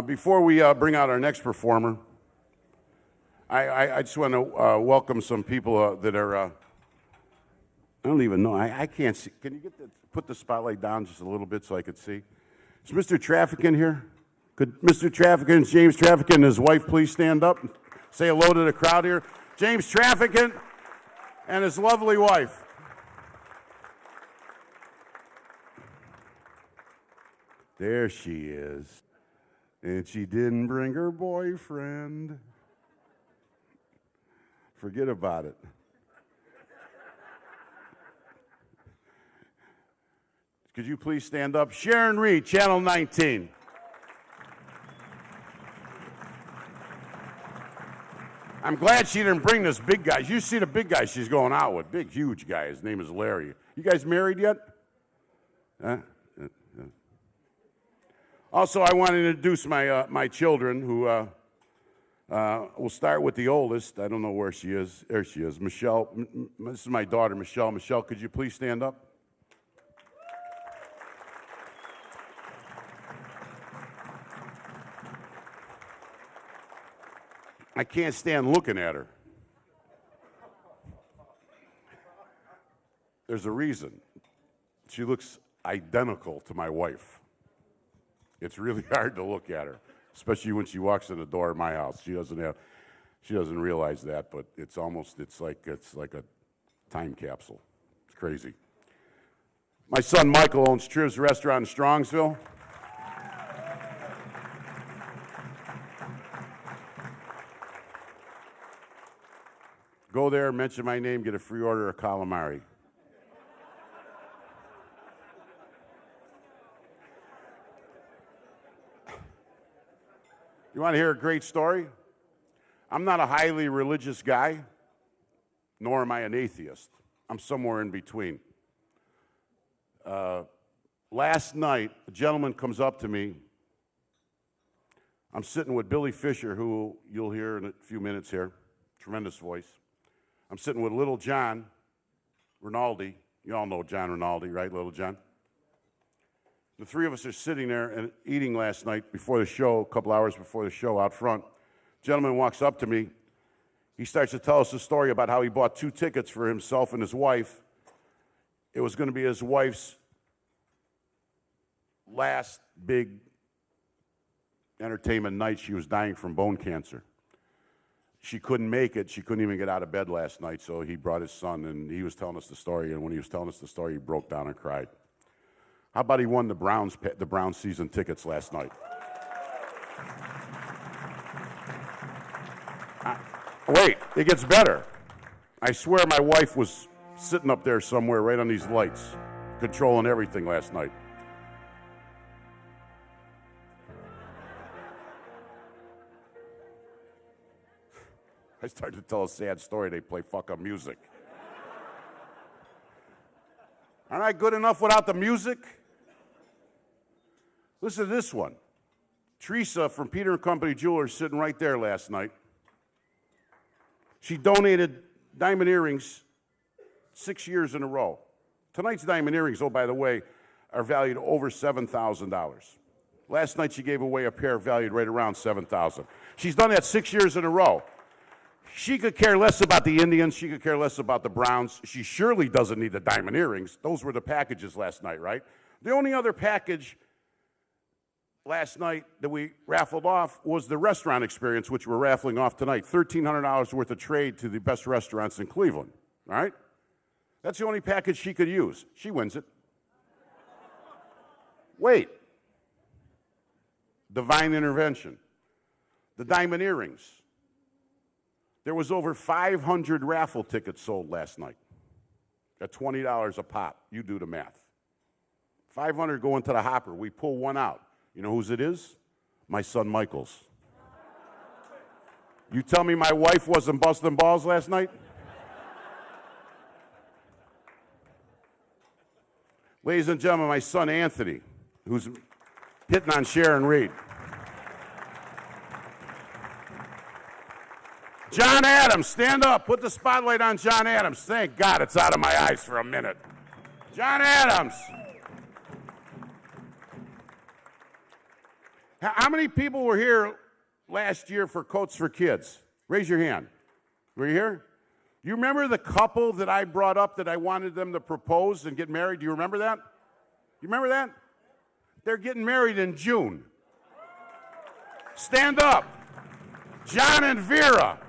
Before we bring out our next performer, I just want to welcome some people that are, I don't even know, I can't see. Can you put the spotlight down just a little bit so I could see? Is Mr. Trafficant here? Could Mr. Trafficant, James Trafficant, and his wife please stand up and say hello to the crowd here? James Trafficant and his lovely wife. There she is. And she didn't bring her boyfriend. Forget about it. Could you please stand up? Sharon Reed, Channel 19. I'm glad she didn't bring this big guy. You see the big guy she's going out with. Big, huge guy. His name is Larry. You guys married yet? Also, I want to introduce my children who we'll start with the oldest. I don't know where she is. There she is. Michelle. This is my daughter, Michelle. Michelle, could you please stand up? I can't stand looking at her. There's a reason. She looks identical to my wife. It's really hard to look at her, especially when she walks in the door of my house. She doesn't realize that, but it's like a time capsule. It's crazy. My son Michael owns Triv's restaurant in Strongsville. Go there, mention my name, get a free order of calamari. You want to hear a great story? I'm not a highly religious guy, nor am I an atheist. I'm somewhere in between. Last night, a gentleman comes up to me. I'm sitting with Billy Fisher, who you'll hear in a few minutes here. Tremendous voice. I'm sitting with Little John Rinaldi. You all know John Rinaldi, right, Little John? The three of us are sitting there and eating last night before the show, a couple hours before the show out front. Gentleman walks up to me. He starts to tell us a story about how he bought 2 tickets for himself and his wife. It was going to be his wife's last big entertainment night. She was dying from bone cancer. She couldn't make it. She couldn't even get out of bed last night, so he brought his son, and he was telling us the story, and when he was telling us the story, he broke down and cried. How about he won the Browns season tickets last night? Wait, it gets better. I swear my wife was sitting up there somewhere right on these lights, controlling everything last night. I started to tell a sad story. They play fucking music. Aren't I good enough without the music? Listen to this one. Teresa from Peter & Company Jewelers sitting right there last night. She donated diamond earrings 6 years in a row. Tonight's diamond earrings, oh, by the way, are valued over $7,000. Last night she gave away a pair valued right around $7,000. She's done that 6 years in a row. She could care less about the Indians. She could care less about the Browns. She surely doesn't need the diamond earrings. Those were the packages last night, right? The only other package last night that we raffled off was the restaurant experience, which we're raffling off tonight. $1,300 worth of trade to the best restaurants in Cleveland, all right? That's the only package she could use. She wins it. Wait. Divine intervention. The diamond earrings. There was over 500 raffle tickets sold last night at $20 a pop. You do the math. 500 go into the hopper. We pull one out. You know whose it is? My son Michael's. You tell me my wife wasn't busting balls last night? Ladies and gentlemen, my son Anthony, who's hitting on Sharon Reed. John Adams, stand up. Put the spotlight on John Adams. Thank God it's out of my eyes for a minute. John Adams. How many people were here last year for Coats for Kids? Raise your hand. Were you here? You remember the couple that I brought up that I wanted them to propose and get married? Do you remember that? You remember that? They're getting married in June. Stand up. John and Vera.